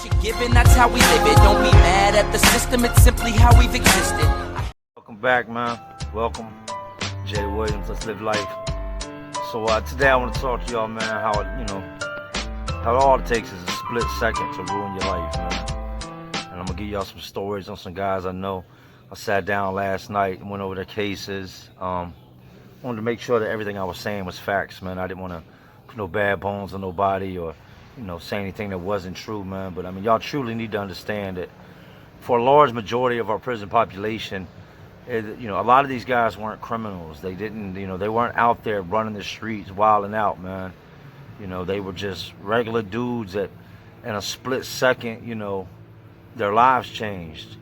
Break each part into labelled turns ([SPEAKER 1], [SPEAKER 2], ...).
[SPEAKER 1] you're given, that's how we live it. Don't be mad at the system, it's simply how we've existed.
[SPEAKER 2] Welcome back, man. Welcome. Jay Williams, let's live life. So today I want to talk to y'all, man, how all it takes is a split second to ruin your life, man. And I'm gonna give y'all some stories on some guys I know. I sat down last night and went over their cases. Wanted to make sure that everything I was saying was facts, man. I didn't want to put no bad bones on nobody or, say anything that wasn't true, man. But I mean, y'all truly need to understand that for a large majority of our prison population, a lot of these guys weren't criminals. They didn't, they weren't out there running the streets, wilding out, man. They were just regular dudes that, in a split second, their lives changed.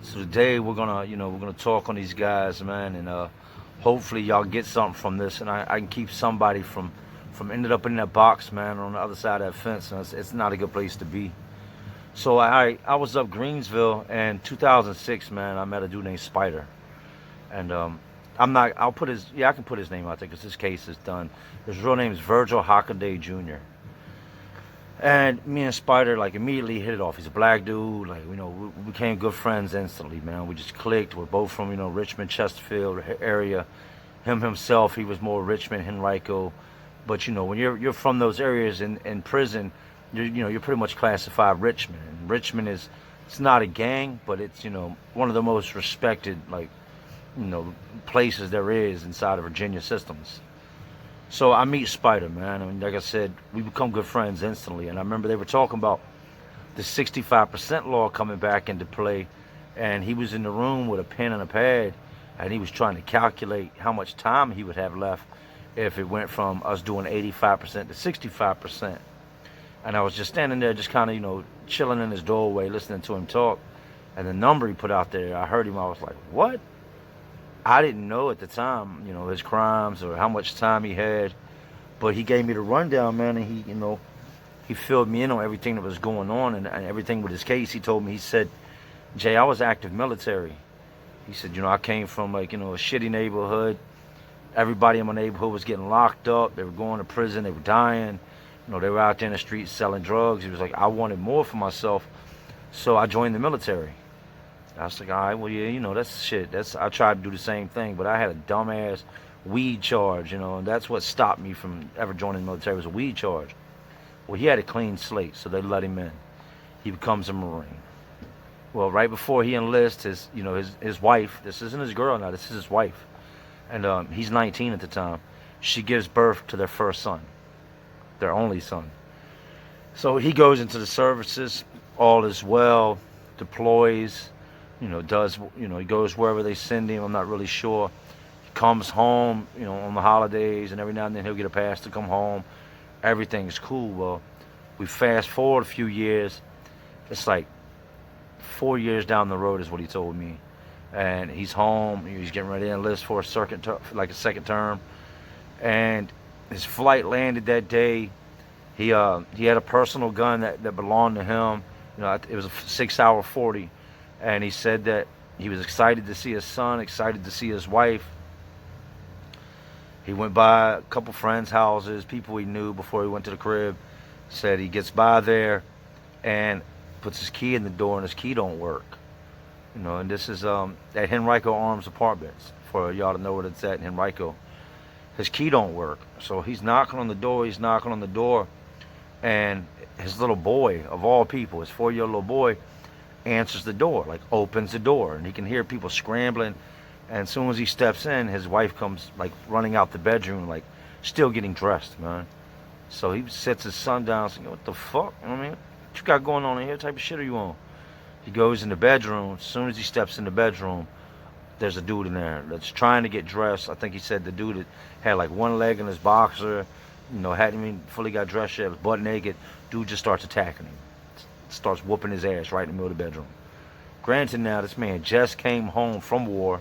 [SPEAKER 2] So today we're gonna talk on these guys, man, and hopefully y'all get something from this, and I can keep somebody from ended up in that box, man, on the other side of that fence. And it's not a good place to be. So I was up Greensville in 2006, man. I met a dude named Spider, and I can put his name out there because his case is done. His real name is Virgil Hockaday Jr. And me and Spider immediately hit it off. He's a black dude, we became good friends instantly, man. We just clicked. We're both from Richmond, Chesterfield area. Himself, he was more Richmond, Henrico. But when you're from those areas in prison, you're pretty much classified Richmond. And Richmond it's not a gang, but it's one of the most respected places there is inside of Virginia systems. So I meet Spider, man. I mean, like I said, we become good friends instantly. And I remember they were talking about the 65% law coming back into play, and he was in the room with a pen and a pad, and he was trying to calculate how much time he would have left if it went from us doing 85% to 65%. And I was just standing there, just kind of, chilling in his doorway, listening to him talk. And the number he put out there, I heard him, I was like, what? I didn't know at the time, his crimes or how much time he had. But he gave me the rundown, man, and he filled me in on everything that was going on and everything with his case. He told me, he said, Jay, I was active military. He said, I came from a shitty neighborhood. Everybody in my neighborhood was getting locked up. They were going to prison. They were dying. They were out there in the streets selling drugs. He was like, I wanted more for myself, so I joined the military. I was like, all right, well, yeah, that's shit. I tried to do the same thing, but I had a dumbass weed charge, and that's what stopped me from ever joining the military, was a weed charge. Well, he had a clean slate, so they let him in. He becomes a Marine. Well, right before he enlists, his wife, this isn't his girl now, this is his wife, and he's 19 at the time. She gives birth to their first son, their only son. So he goes into the services, all is well, deploys, he goes wherever they send him. I'm not really sure. He comes home, on the holidays, and every now and then he'll get a pass to come home. Everything's cool. Well, we fast forward a few years. It's like 4 years down the road is what he told me. And he's home. He's getting ready to enlist for a second term. And his flight landed that day. He had a personal gun that belonged to him. It was a 6-hour 40. And he said that he was excited to see his son, excited to see his wife. He went by a couple friends' houses, people he knew before he went to the crib. Said he gets by there and puts his key in the door, and his key don't work. And this is at Henrico Arms Apartments, for y'all to know what it's at in Henrico. His key don't work. So he's knocking on the door, and his little boy, of all people, his 4-year-old little boy, answers the door, opens the door, and he can hear people scrambling. And as soon as he steps in, his wife comes running out the bedroom, still getting dressed, man. So he sits his son down, saying, what the fuck? What you got going on in here? What type of shit are you on? He goes in the bedroom. As soon as he steps in the bedroom, there's a dude in there that's trying to get dressed. I think he said the dude had one leg in his boxer, hadn't even fully got dressed yet, was butt naked. Dude just starts attacking him. Starts whooping his ass right in the middle of the bedroom. Granted, now this man just came home from war,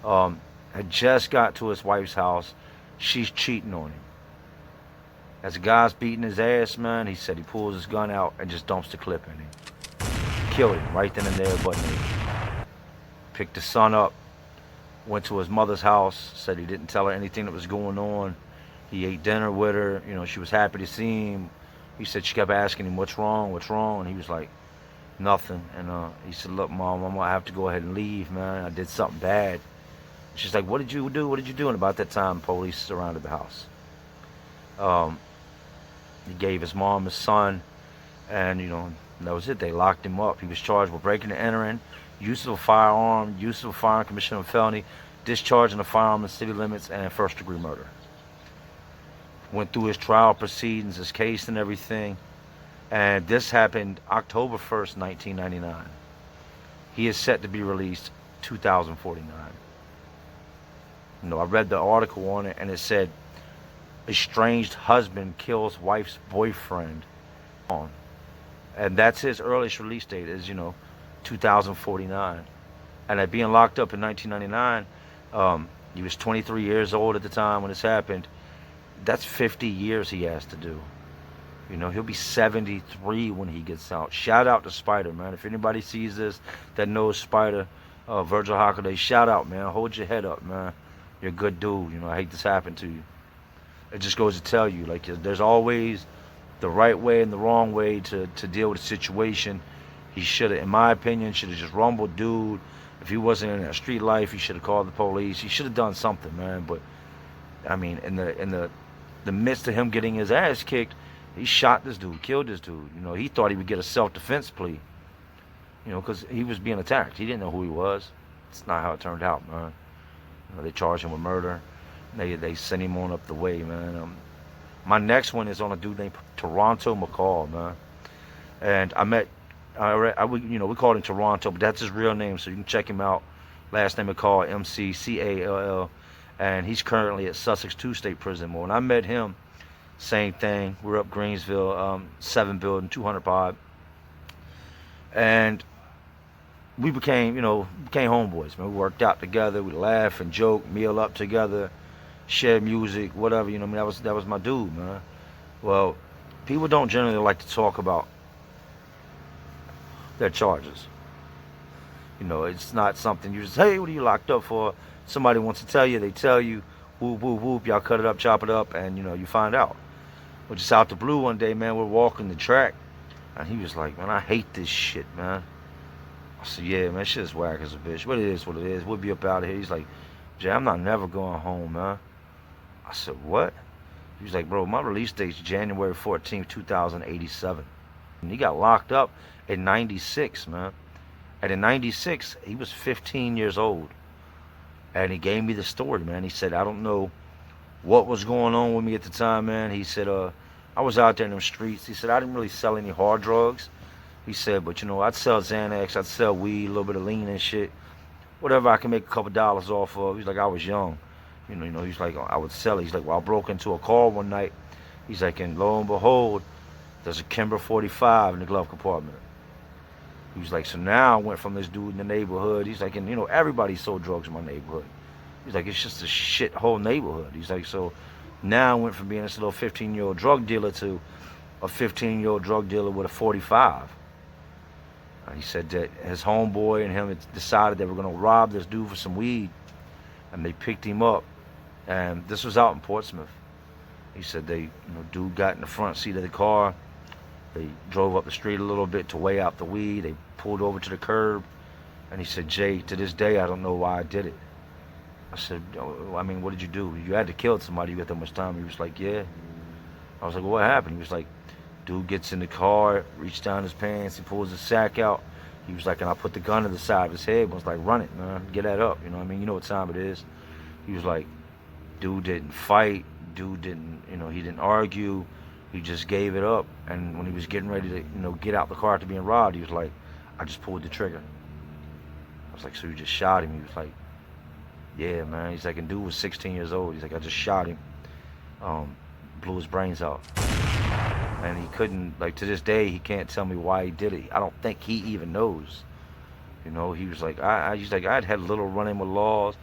[SPEAKER 2] had just got to his wife's house. She's cheating on him. As the guy's beating his ass, man, he said he pulls his gun out and just dumps the clip in him. Killed him right then and there, butt naked. Picked his son up, went to his mother's house, said he didn't tell her anything that was going on. He ate dinner with her, she was happy to see him. He said she kept asking him, what's wrong, what's wrong? And he was like, nothing. And he said, look, Mom, I'm going to have to go ahead and leave, man. I did something bad. She's like, what did you do? What did you do? And about that time, police surrounded the house. He gave his mom his son, and, you know, that was it. They locked him up. He was charged with breaking and entering, use of a firearm, commission of a felony, discharging a firearm in city limits, and first-degree murder. Went through his trial proceedings, his case and everything. And this happened October 1st, 1999. He is set to be released 2049. You know, I read the article on it, and it said, estranged husband kills wife's boyfriend. And that's his earliest release date is, you know, 2049. And at being locked up in 1999, he was 23 years old at the time when this happened. That's 50 years he has to do. You know, he'll be 73 when he gets out. Shout out to Spider, man. If anybody sees this that knows Spider, Virgil Hockaday, shout out, man. Hold your head up, man. You're a good dude. You know, I hate this happened to you. It just goes to tell you, like, there's always the right way and the wrong way to deal with a situation. He should have, in my opinion, should have just rumbled dude. If he wasn't in that street life, he should have called the police. He should have done something, man. But I mean, in the midst of him getting his ass kicked, he shot this dude, killed this dude. You know, he thought he would get a self-defense plea. You know, because he was being attacked. He didn't know who he was. It's not how it turned out, man. You know, they charged him with murder. They sent him on up the way, man. My next one is on a dude named Toronto McCall, man. And I met, you know, we called him Toronto, but that's his real name, so you can check him out. Last name McCall, McCall, and he's currently at Sussex 2 State Prison. Well, when I met him, same thing. We're up Greensville, 7 building, 200 pod, and we became homeboys, man. We worked out together. We laugh and joke, meal up together, share music, whatever. You know, I mean, that was my dude, man. Well, people don't generally like to talk about their charges. You know, it's not something you just, hey, what are you locked up for? Somebody wants to tell you, they tell you, whoop, whoop, whoop, y'all cut it up, chop it up, and, you know, you find out. But just out the blue one day, man, we're walking the track, and he was like, man, I hate this shit, man. I said, yeah, man, shit's whack as a bitch. But it is what it is. We'll be up out of here. He's like, Jay, I'm not never going home, man. I said, what? He was like, bro, my release date's January 14th, 2087. And he got locked up in 96, man. And in 96, he was 15 years old. And he gave me the story, man. He said, I don't know what was going on with me at the time, man. He said, I was out there in them streets. He said, I didn't really sell any hard drugs. He said, but, you know, I'd sell Xanax, I'd sell weed, a little bit of lean and shit. Whatever I can make a couple dollars off of. He's like, I was young. You know, he's like, I would sell it. He's like, well, I broke into a car one night. He's like, and lo and behold, there's a Kimber 45 in the glove compartment. He was like, so now I went from this dude in the neighborhood. He's like, and, you know, everybody sold drugs in my neighborhood. He's like, it's just a shit whole neighborhood. He's like, so now I went from being this little 15-year-old drug dealer to a 15-year-old drug dealer with a 45. He said that his homeboy and him had decided they were going to rob this dude for some weed, and they picked him up, and this was out in Portsmouth. He said dude got in the front seat of the car. They drove up the street a little bit to weigh out the weed. They pulled over to the curb, and he said, Jay, to this day, I don't know why I did it. I said, I mean, what did you do? You had to kill somebody. You got that much time. He was like, yeah. I was like, well, what happened? He was like, dude gets in the car, reached down his pants, he pulls his sack out. He was like, and I put the gun to the side of his head. I was like, run it, man. Get that up. You know what I mean? You know what time it is. He was like, dude didn't fight. Dude didn't, you know, he didn't argue. He just gave it up. And when he was getting ready to, you know, get out the car after being robbed, he was like, I just pulled the trigger. I was like, so you just shot him? He was like, yeah, man. He's like, and dude was 16 years old. He's like, I just shot him. Blew his brains out. And he couldn't, like, to this day, he can't tell me why he did it. I don't think he even knows. You know, he was like, he's like, I'd had a little run-in with laws.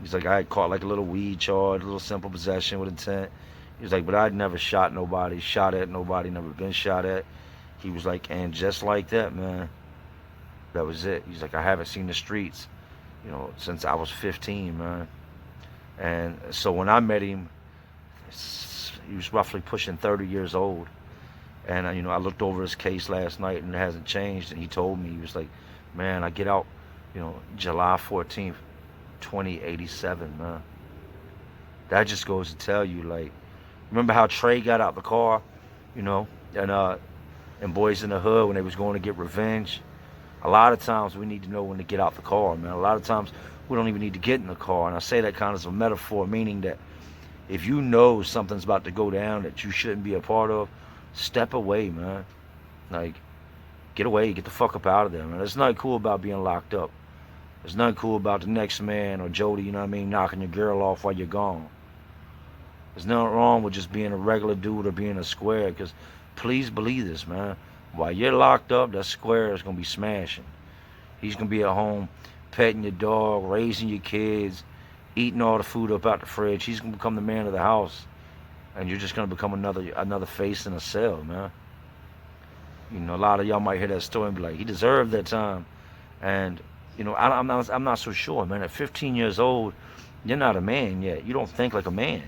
[SPEAKER 2] He's like, I had caught like a little weed charge, a little simple possession with intent. He was like, but I'd never shot nobody, shot at nobody, never been shot at. He was like, and just like that, man, that was it. He's like, I haven't seen the streets, you know, since I was 15, man. And so when I met him, he was roughly pushing 30 years old. And I looked over his case last night, and it hasn't changed. And he told me, he was like, "Man, I get out, July 14th, 2087, man." That just goes to tell you, like, remember how Trey got out the car, you know, and Boys in the Hood when they was going to get revenge. A lot of times we need to know when to get out the car, man. A lot of times we don't even need to get in the car. And I say that kind of as a metaphor, meaning that if you know something's about to go down that you shouldn't be a part of, step away, man. Like, get away, get the fuck up out of there, man. There's nothing cool about being locked up. There's nothing cool about the next man or Jody, you know what I mean, knocking your girl off while you're gone. There's nothing wrong with just being a regular dude or being a square, because please believe this, man. While you're locked up, that square is going to be smashing. He's going to be at home petting your dog, raising your kids, eating all the food up out the fridge. He's going to become the man of the house. And you're just going to become another face in a cell, man. A lot of y'all might hear that story and be like, he deserved that time. And, I'm not so sure, man. At 15 years old, you're not a man yet. You don't think like a man.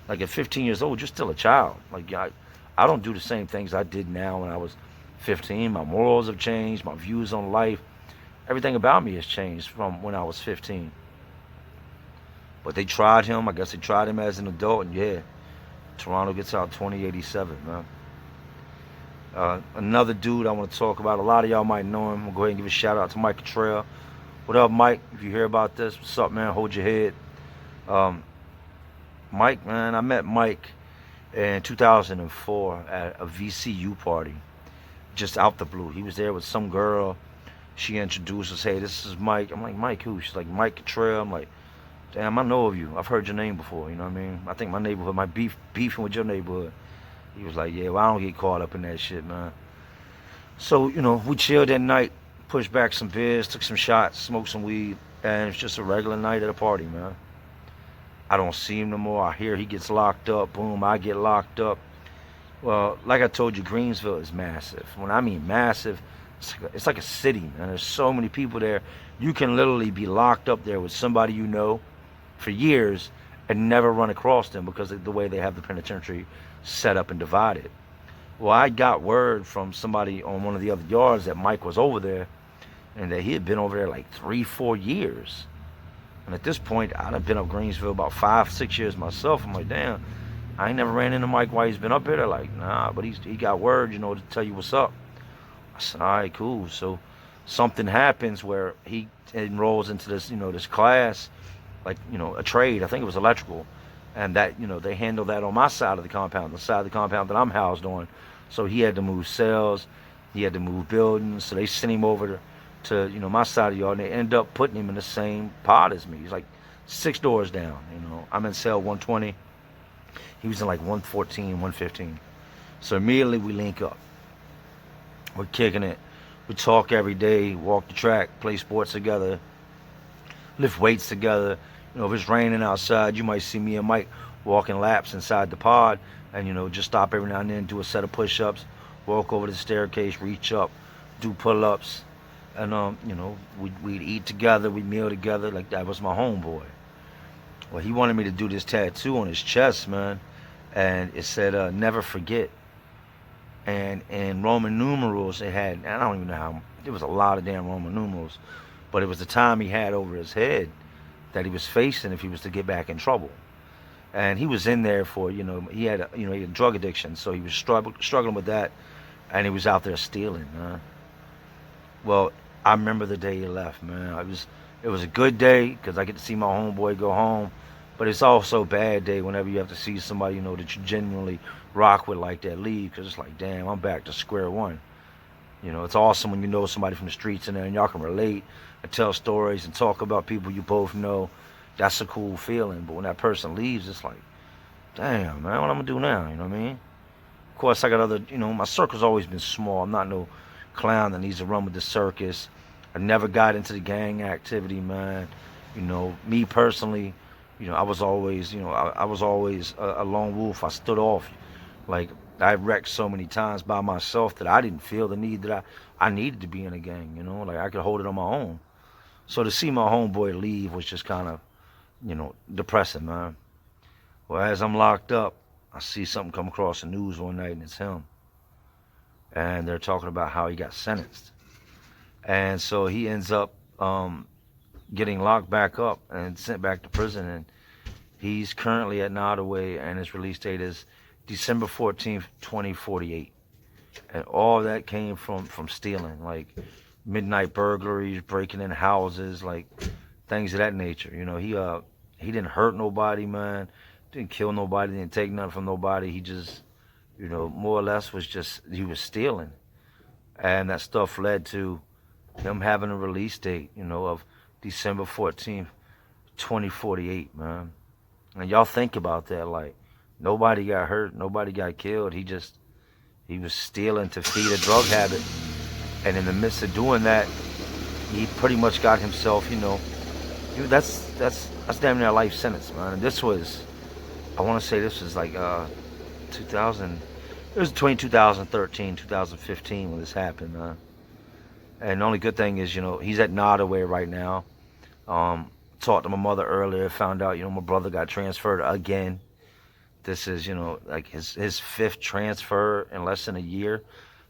[SPEAKER 2] Like at 15 years old, you're still a child. Like I don't do the same things I did now when I was 15. My morals have changed. My views on life. Everything about me has changed from when I was 15. But they tried him. I guess they tried him as an adult. And yeah, Toronto gets out 2087, man. Another dude I want to talk about. A lot of y'all might know him. I'm going to go ahead and give a shout out to Mike Cottrell. What up, Mike? If you hear about this, what's up, man? Hold your head. Mike, man, I met Mike in 2004 at a VCU party, just out the blue. He was there with some girl. She introduced us, "Hey, this is Mike." I'm like, "Mike who?" She's like, "Mike Cottrell." I'm like, "Damn, I know of you. I've heard your name before." You know what I mean? I think my neighborhood might be beefing with your neighborhood. He was like, "Yeah, well, I don't get caught up in that shit, man." So, we chilled that night, pushed back some beers, took some shots, smoked some weed, and it's just a regular night at a party, man. I don't see him no more. I hear he gets locked up. Boom, I get locked up. Well, like I told you, Greensville is massive. When I mean massive, it's like a city, man. There's so many people there. You can literally be locked up there with somebody you know for years and never run across them because of the way they have the penitentiary set up and divided. Well, I got word from somebody on one of the other yards that Mike was over there and that he had been over there like 3-4 years. And at this point, I'd have been up Greensville about 5-6 years myself. I'm like, damn, I ain't never ran into Mike while he's been up here. They're like, nah, but he got word, to tell you what's up. I said, all right, cool. So something happens where he enrolls into this, this class, like, a trade. I think it was electrical. And that, they handle that on my side of the compound, the side of the compound that I'm housed on. So he had to move cells. He had to move buildings. So they sent him over to my side of the yard, and they end up putting him in the same pod as me. He's like 6 doors down. I'm in cell 120. He was in like 114, 115. So immediately we link up. We're kicking it. We talk every day, walk the track, play sports together, lift weights together. If it's raining outside, you might see me and Mike walking laps inside the pod, and just stop every now and then, do a set of push-ups, walk over the staircase, reach up, do pull-ups. And, we'd eat together, we'd meal together. Like, that was my homeboy. Well, he wanted me to do this tattoo on his chest, man. And it said, never forget. And in Roman numerals, it had, I don't even know how, there was a lot of damn Roman numerals. But it was the time he had over his head that he was facing if he was to get back in trouble. And he was in there for, he had a drug addiction. So he was struggling with that. And he was out there stealing, man. Well, I remember the day he left, man. It was a good day because I get to see my homeboy go home, but it's also a bad day whenever you have to see somebody that you genuinely rock with like that leave, because it's like, damn, I'm back to square one. It's awesome when you know somebody from the streets in there and y'all can relate and tell stories and talk about people you both know. That's a cool feeling. But when that person leaves, it's like, damn, man, what I'm gonna do now? You know what I mean? Of course, I got other, my circle's always been small. I'm not no clown that needs to run with the circus. I never got into the gang activity, man. Me personally, I was always, I was always a lone wolf. I stood off. Like, I wrecked so many times by myself that I didn't feel the need that I needed to be in a gang, like I could hold it on my own. So to see my homeboy leave was just kind of, depressing, man. Well, as I'm locked up, I see something come across the news one night and it's him. and they're talking about how he got sentenced. And so he ends up getting locked back up and sent back to prison. And he's currently at Nottoway, and his release date is December 14th, 2048. And all that came from stealing, like midnight burglaries, breaking in houses, like things of that nature. You know, he didn't hurt nobody, man. Didn't kill nobody, didn't take nothing from nobody. He just, you know, more or less he was stealing. And that stuff led to him having a release date, you know, of December 14th, 2048, man. And y'all think about that, like, nobody got hurt, nobody got killed. He was stealing to feed a drug habit. And in the midst of doing that, he pretty much got himself, you know, that's damn near a life sentence, man. And this was, I want to say this was like 2000, it was between 2013, 2015 when this happened, man. And the only good thing is, you know, he's at Nottoway right now. Talked to my mother earlier, found out, you know, my brother got transferred again. This is, you know, like his fifth transfer in less than a year.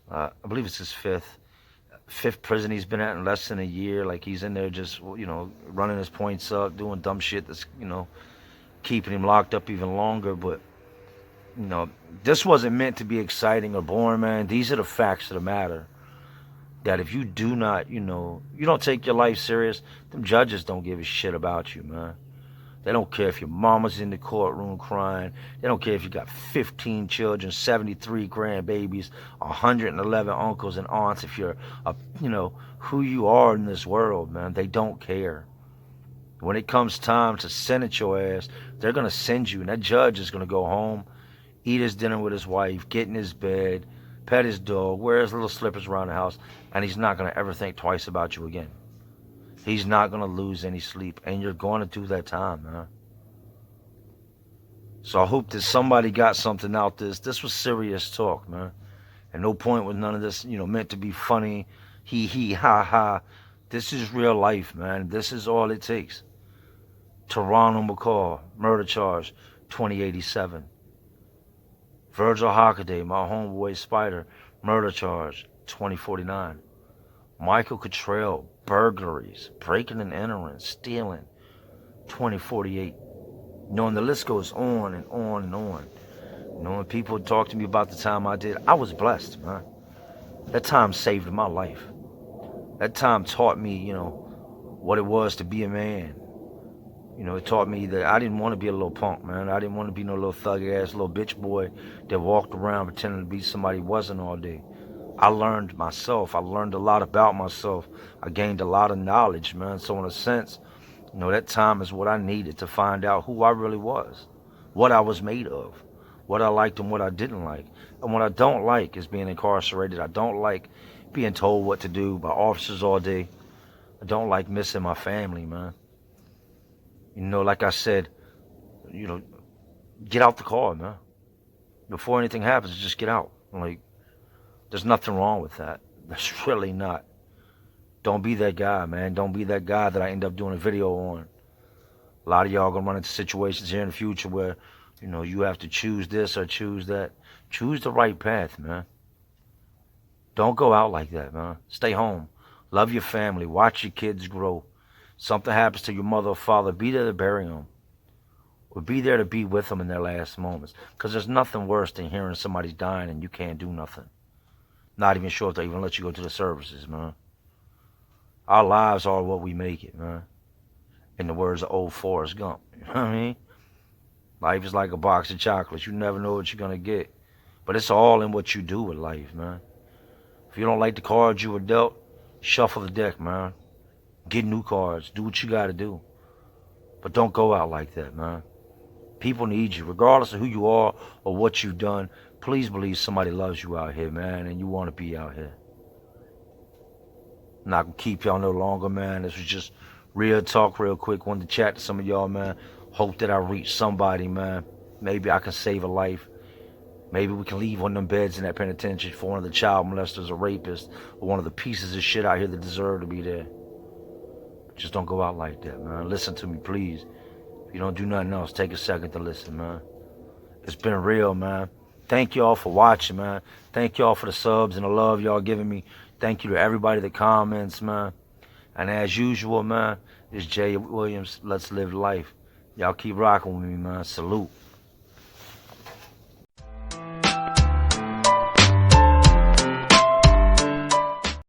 [SPEAKER 2] I believe it's his fifth prison he's been at in less than a year. Like, he's in there just, you know, running his points up, doing dumb shit that's, you know, keeping him locked up even longer. But, you know, this wasn't meant to be exciting or boring, man. These are the facts of the matter. That if you do not, you know, you don't take your life serious, them judges don't give a shit about you, man. They don't care if your mama's in the courtroom crying. They don't care if you got 15 children, 73 grandbabies, 111 uncles and aunts. If you're, you know, who you are in this world, man, they don't care. When it comes time to sentence your ass, they're going to send you. And that judge is going to go home, eat his dinner with his wife, get in his bed, pet his dog, wear his little slippers around the house, and he's not going to ever think twice about you again. He's not going to lose any sleep, and you're going to do that time, man. So I hope that somebody got something out this. This was serious talk, man. And no point with none of this, you know, meant to be funny, hee, ha, ha. This is real life, man. This is all it takes. Toronto McCall, murder charge, 2087. Virgil Hockaday, my homeboy Spider, murder charge, 2049. Michael Cottrell, burglaries, breaking and entering, stealing, 2048. You know, and the list goes on and on and on. You know, when people talk to me about the time I did, I was blessed, man. That time saved my life. That time taught me, you know, what it was to be a man. You know, it taught me that I didn't want to be a little punk, man. I didn't want to be no little thug-ass little bitch boy that walked around pretending to be somebody he wasn't all day. I learned myself. I learned a lot about myself. I gained a lot of knowledge, man. So in a sense, you know, that time is what I needed to find out who I really was, what I was made of, what I liked and what I didn't like. And what I don't like is being incarcerated. I don't like being told what to do by officers all day. I don't like missing my family, man. You know, like I said, you know, get out the car, man. Before anything happens, just get out. Like, there's nothing wrong with that. There's really not. Don't be that guy, man. Don't be that guy that I end up doing a video on. A lot of y'all gonna run into situations here in the future where, you know, you have to choose this or choose that. Choose the right path, man. Don't go out like that, man. Stay home. Love your family. Watch your kids grow. Something happens to your mother or father, be there to bury them. Or be there to be with them in their last moments. Because there's nothing worse than hearing somebody's dying and you can't do nothing. Not even sure if they even let you go to the services, man. Our lives are what we make it, man. In the words of old Forrest Gump. You know what I mean? Life is like a box of chocolates. You never know what you're going to get. But it's all in what you do with life, man. If you don't like the cards you were dealt, shuffle the deck, man. Get new cards. Do what you got to do. But don't go out like that, man. People need you. Regardless of who you are or what you've done, please believe somebody loves you out here, man, and you want to be out here. I'm not going to keep y'all no longer, man. This was just real talk real quick. Wanted to chat to some of y'all, man. Hope that I reach somebody, man. Maybe I can save a life. Maybe we can leave one of them beds in that penitentiary for one of the child molesters or rapists or one of the pieces of shit out here that deserve to be there. Just don't go out like that, man. Listen to me, please. If you don't do nothing else, take a second to listen, man. It's been real, man. Thank y'all for watching, man. Thank y'all for the subs and the love y'all giving me. Thank you to everybody that comments, man. And as usual, man, it's Jay Williams. Let's live life. Y'all keep rocking with me, man. Salute.